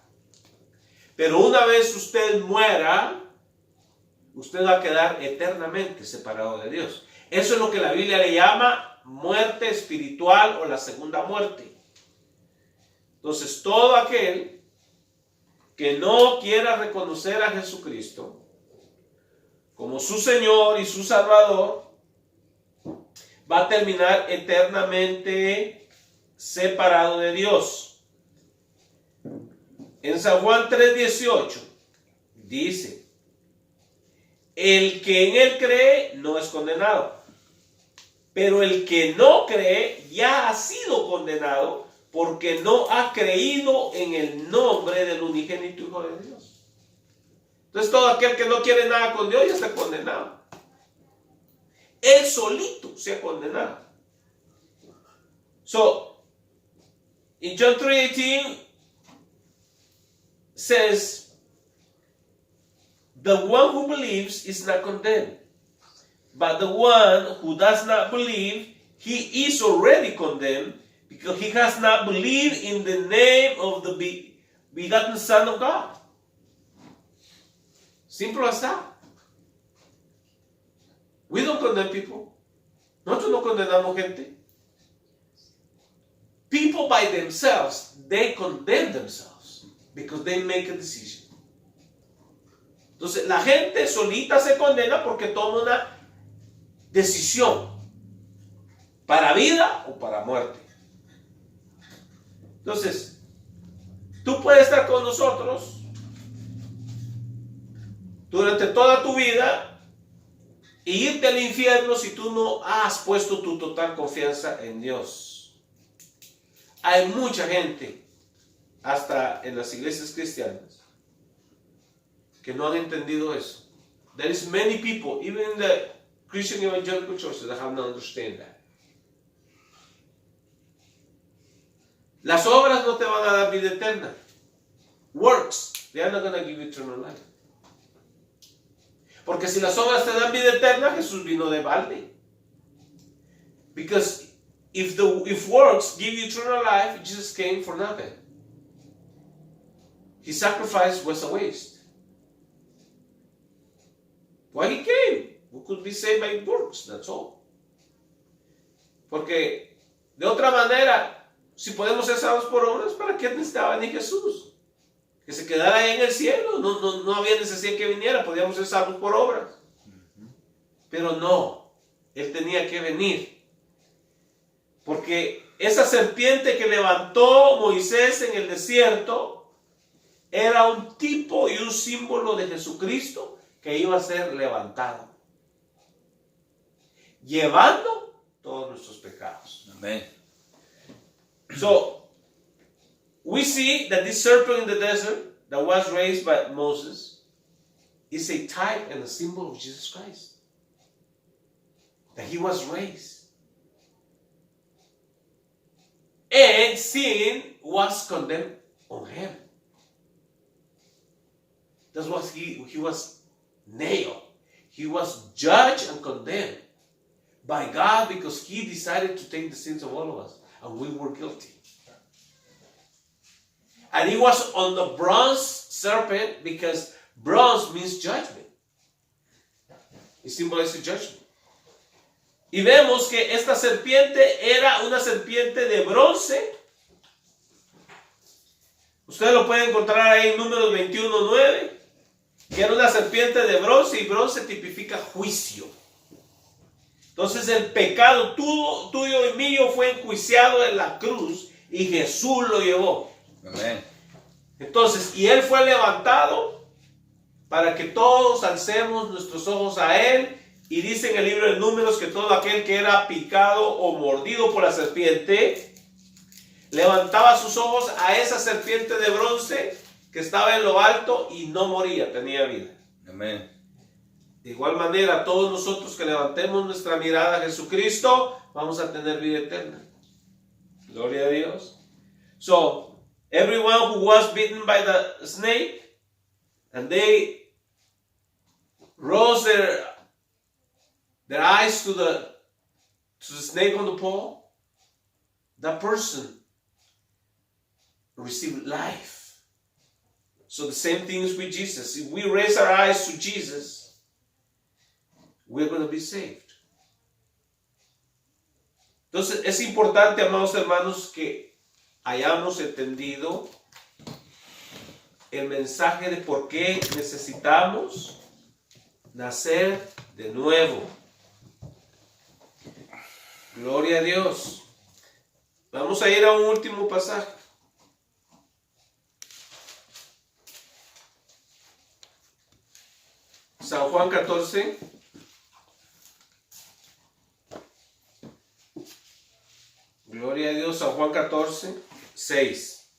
S1: Pero una vez usted muera, usted va a quedar eternamente separado de Dios. Eso es lo que la Biblia le llama muerte espiritual o la segunda muerte. Entonces, todo aquel que no quiera reconocer a Jesucristo como su Señor y su Salvador, va a terminar eternamente separado de Dios. En San Juan 3:18 dice, el que en Él cree no es condenado, pero el que no cree ya ha sido condenado, porque no ha creído en el nombre del unigénito Hijo de Dios. Entonces todo aquel que no quiere nada con Dios ya está condenado. Él solito se ha condenado. So, in John 3:18 says, the one who believes is not condemned, but the one who does not believe, he is already condemned, because he has not believed in the name of the begotten Son of God. Simple as that. We don't condemn people. Nosotros no condenamos gente. People by themselves, they condemn themselves because they make a decision. Entonces, la gente solita se condena porque toma una decisión para vida o para muerte. Entonces, tú puedes estar con nosotros durante toda tu vida e irte al infierno si tú no has puesto tu total confianza en Dios. Hay mucha gente, hasta en las iglesias cristianas, que no han entendido eso. There is many people, even in the Christian evangelical churches, that have not understood that. Las obras no te van a dar vida eterna. Works, they are not going to give you eternal life. Porque si las obras te dan vida eterna, Jesús vino de balde. Because if works give you eternal life, Jesus came for nothing. His sacrifice was a waste. Why he came? We could be saved by works, that's all. Porque de otra manera, si podemos ser salvos por obras, ¿para qué necesitaba ni Jesús? Que se quedara ahí en el cielo. No había necesidad que viniera. Podíamos ser salvos por obras. Pero no. Él tenía que venir. Porque esa serpiente que levantó Moisés en el desierto era un tipo y un símbolo de Jesucristo que iba a ser levantado, llevando todos nuestros pecados.
S2: Amén.
S1: So, we see that this serpent in the desert that was raised by Moses is a type and a symbol of Jesus Christ. That he was raised. And sin was condemned on him. That's what he was nailed. He was judged and condemned by God because he decided to take the sins of all of us. And we were guilty. And he was on the bronze serpent because bronze means judgment. It symbolizes judgment. Y vemos que esta serpiente era una serpiente de bronce. Ustedes lo pueden encontrar ahí en Números 21:9, que era una serpiente de bronce, y bronce tipifica juicio. Entonces el pecado tuyo y mío fue enjuiciado en la cruz y Jesús lo llevó.
S2: Amén.
S1: Entonces, y él fue levantado para que todos alcemos nuestros ojos a él. Y dice en el libro de Números que todo aquel que era picado o mordido por la serpiente levantaba sus ojos a esa serpiente de bronce que estaba en lo alto y no moría, tenía vida.
S2: Amén.
S1: De igual manera, todos nosotros que levantemos nuestra mirada a Jesucristo, vamos a tener vida eterna. Gloria a Dios. So, everyone who was bitten by the snake and they rose their eyes to the snake on the pole, that person received life. So the same thing is with Jesus. If we raise our eyes to Jesus, we're going to be saved. Entonces es importante, amados hermanos, que hayamos entendido el mensaje de por qué necesitamos nacer de nuevo. Gloria a Dios. Vamos a ir a un último pasaje. San Juan 14. Gloria a Dios, San Juan 14, 6.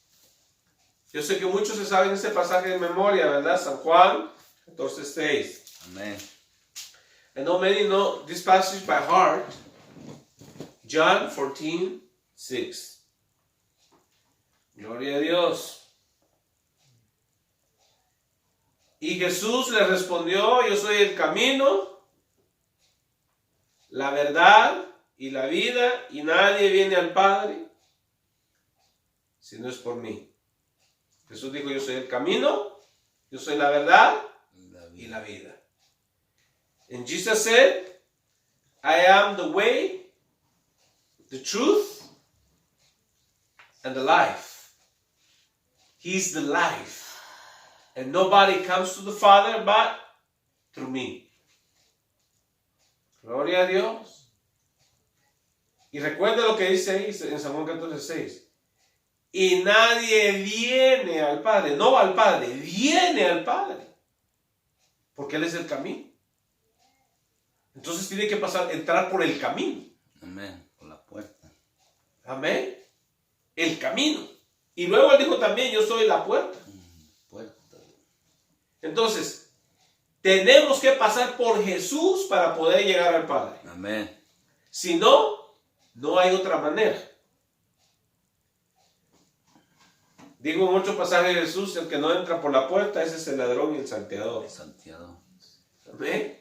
S1: Yo sé que muchos se saben ese pasaje de memoria, ¿verdad? San Juan 14, 6.
S2: Amén.
S1: I know many know this passage by heart. John 14, 6. Gloria a Dios. Y Jesús le respondió: yo soy el camino, la verdad y la vida, y nadie viene al Padre si no es por mí. Jesús dijo: yo soy el camino, yo soy la verdad y la vida. And Jesus said, I am the way, the truth, and the life. He's the life. And nobody comes to the Father but through me. Gloria a Dios. Y recuerda lo que dice ahí en San Juan 14:6. Y nadie viene al Padre, no va al Padre, viene al Padre. Porque Él es el camino. Entonces tiene que entrar por el camino.
S2: Amén. Por la puerta.
S1: Amén. El camino. Y luego Él dijo también: yo soy la puerta.
S2: Puerta.
S1: Entonces, tenemos que pasar por Jesús para poder llegar al Padre.
S2: Amén.
S1: Si no, no hay otra manera. Digo en otro pasaje de Jesús: el que no entra por la puerta, ese es el ladrón y el salteador.
S2: Santiago.
S1: Amén.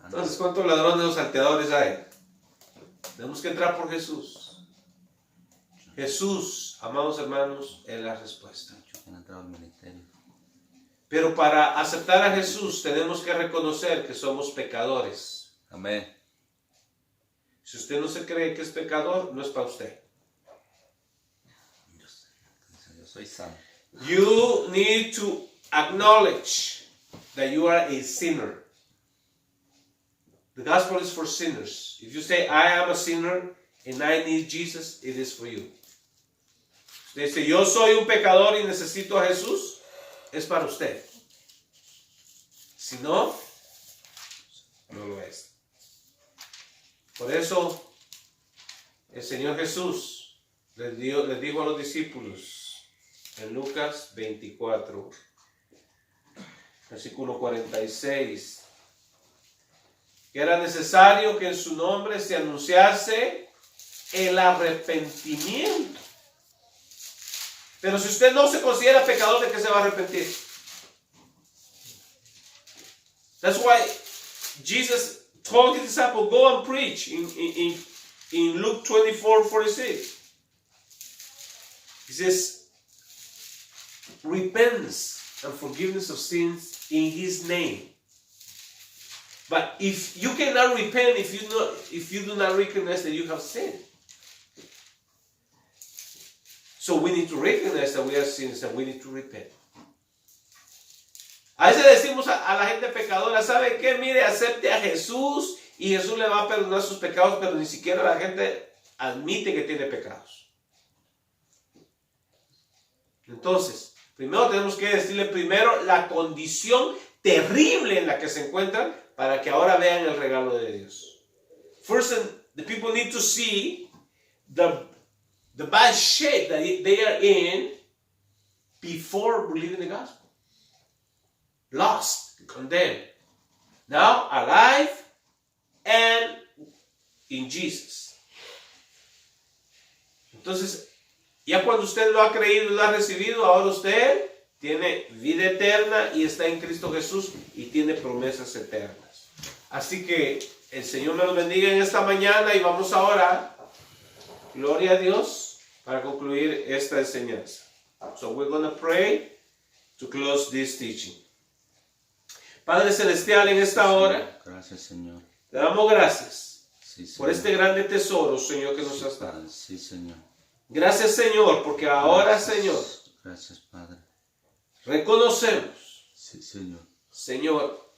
S1: Entonces, ¿cuántos ladrones o salteadores hay? Tenemos que entrar por Jesús. Jesús, amados hermanos, es la respuesta. Pero para aceptar a Jesús tenemos que reconocer que somos pecadores.
S2: Amén.
S1: Si usted no se cree que es pecador, no es para usted.
S2: Yo soy santo.
S1: You need to acknowledge that you are a sinner. The gospel is for sinners. If you say, I am a sinner and I need Jesus, it is for you. Usted dice, yo soy un pecador y necesito a Jesús, es para usted. Si no, no lo es. Por eso el Señor Jesús les dijo a los discípulos en Lucas 24, versículo 46, que era necesario que en su nombre se anunciase el arrepentimiento. Pero si usted no se considera pecador, ¿de qué se va a arrepentir? That's why Jesus told his disciples, go and preach in Luke 24:46. He says, repentance and forgiveness of sins in his name. But if you cannot repent, if you do not recognize that you have sinned. So we need to recognize that we are sinners and we need to repent. A veces decimos a la gente pecadora, ¿sabe qué? Mire, acepte a Jesús y Jesús le va a perdonar sus pecados, pero ni siquiera la gente admite que tiene pecados. Entonces, primero tenemos que decirle primero la condición terrible en la que se encuentran para que ahora vean el regalo de Dios. First, the people need to see the bad shape that they are in before believing the gospel. Lost, condemned. Now, alive and in Jesus. Entonces, ya cuando usted lo ha creído y lo ha recibido, ahora usted tiene vida eterna y está en Cristo Jesús y tiene promesas eternas. Así que el Señor me los bendiga en esta mañana y vamos ahora, gloria a Dios, para concluir esta enseñanza. So we're going to pray to close this teaching. Padre Celestial, en esta hora,
S2: Gracias, Señor.
S1: te damos gracias
S2: Sí, Señor.
S1: por este grande tesoro, Señor, que nos has dado.
S2: Padre. Sí, Señor.
S1: Gracias, Señor, porque ahora,
S2: Gracias.
S1: Señor,
S2: Gracias, Padre.
S1: reconocemos,
S2: Sí, Señor.
S1: Señor,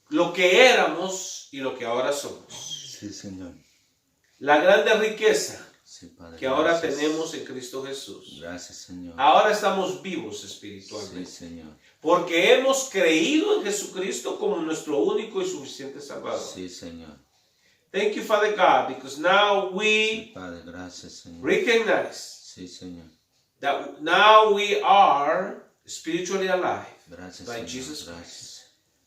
S1: lo que éramos y lo que ahora somos.
S2: Sí, Señor.
S1: La grande riqueza
S2: Sí, Padre.
S1: que ahora
S2: Gracias.
S1: tenemos en Cristo Jesús.
S2: Gracias, Señor.
S1: Ahora estamos vivos
S2: Sí,
S1: espiritualmente.
S2: Señor.
S1: Porque hemos creído en Jesucristo como nuestro único y suficiente Salvador.
S2: Sí, Señor.
S1: Thank you, Father God, because now
S2: Sí,
S1: we
S2: Padre. Gracias, Señor.
S1: recognize
S2: Sí, Señor.
S1: that now we are spiritually alive
S2: Gracias,
S1: by
S2: Señor.
S1: Jesus Christ.
S2: Gracias.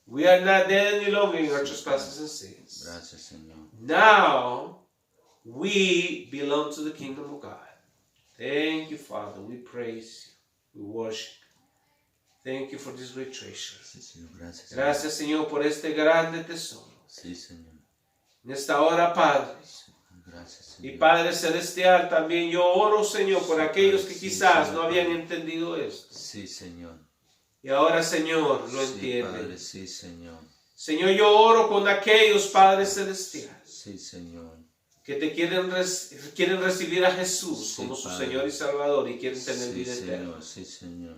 S1: We are not dead any longer in our trespasses and sins.
S2: Gracias, Señor.
S1: Now we belong to the kingdom of God. Thank you, Father. We praise you. We worship you. Thank you for this great treasure.
S2: Sí, Señor. Gracias. Señor.
S1: Gracias, Señor, por este grande tesoro.
S2: Sí, Señor.
S1: En esta hora, Padre,
S2: Gracias,
S1: y
S2: Señor.
S1: Padre Celestial, también yo oro, Señor, por aquellos que
S2: Sí,
S1: quizás
S2: Señor,
S1: no habían
S2: Padre.
S1: entendido esto.
S2: Sí, Señor.
S1: Y ahora, Señor, lo
S2: Sí,
S1: entienden.
S2: Padre. Sí, Señor.
S1: Señor, yo oro con aquellos, Padre Celestial,
S2: Sí, Señor.
S1: que te quieren recibir a Jesús
S2: Sí,
S1: como su
S2: Padre.
S1: Señor y Salvador y quieren tener
S2: Sí,
S1: vida eterna.
S2: Señor. Sí, Señor.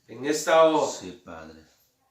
S1: En esta hora,
S2: Sí, Padre.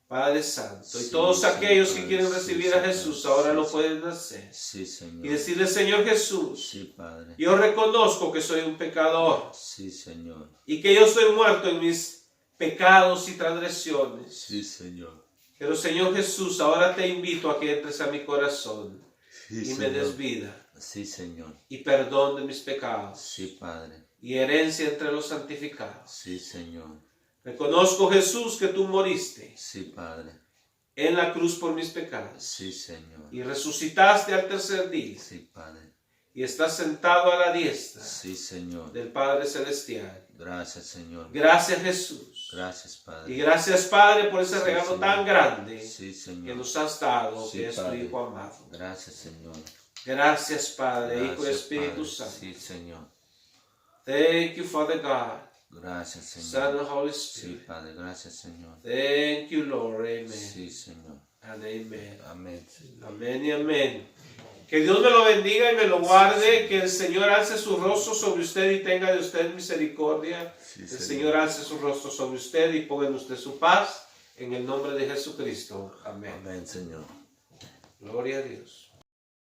S1: Padre Santo, y
S2: Sí,
S1: todos
S2: sí,
S1: aquellos que
S2: Padre,
S1: quieren
S2: sí,
S1: recibir
S2: sí,
S1: a Jesús,
S2: Padre,
S1: ahora
S2: sí,
S1: lo
S2: sí.
S1: pueden hacer.
S2: Sí, Señor.
S1: Y decirle, Señor Jesús,
S2: Sí, Padre.
S1: yo reconozco que soy un pecador
S2: Sí, Señor.
S1: y que yo estoy muerto en mis pecados y transgresiones.
S2: Sí, Señor.
S1: Pero Señor Jesús, ahora te invito a que entres a mi corazón
S2: Sí,
S1: y me des
S2: Señor.
S1: vida
S2: Sí, Señor.
S1: y perdón de mis pecados
S2: Sí, Padre.
S1: y herencia entre los santificados.
S2: Sí, Señor.
S1: Reconozco, Jesús, que tú moriste
S2: Sí, Padre.
S1: en la cruz por mis pecados
S2: Sí, Señor.
S1: y resucitaste al tercer día
S2: Sí, Padre.
S1: y estás sentado a la diestra
S2: Sí, Señor.
S1: del Padre Celestial.
S2: Gracias, Señor.
S1: Gracias, Jesús.
S2: Gracias,
S1: Y
S2: Padre.
S1: gracias, Padre, por ese
S2: Sí,
S1: regalo
S2: Señor.
S1: tan grande
S2: Sí,
S1: que
S2: Señor.
S1: nos has dado,
S2: Sí,
S1: que es tu
S2: Padre.
S1: Hijo amado.
S2: Gracias, Señor.
S1: Gracias, Padre, Hijo y
S2: Gracias,
S1: Espíritu
S2: Padre.
S1: Santo.
S2: Sí, Señor.
S1: Thank you, Father God,
S2: Gracias,
S1: Son
S2: Señor.
S1: and Holy
S2: Sí,
S1: Spirit.
S2: Padre. Gracias, Señor.
S1: Thank you, Lord. Amen.
S2: Sí, Señor.
S1: And amen.
S2: Amén.
S1: Amén y amén. Que Dios me lo bendiga y me lo guarde. Que el Señor alce su rostro sobre usted y tenga de usted misericordia.
S2: Sí,
S1: El
S2: Señor.
S1: Señor alce su rostro sobre usted y ponga en usted su paz. En el nombre de Jesucristo. Amén.
S2: Amén, Señor.
S1: Gloria a Dios.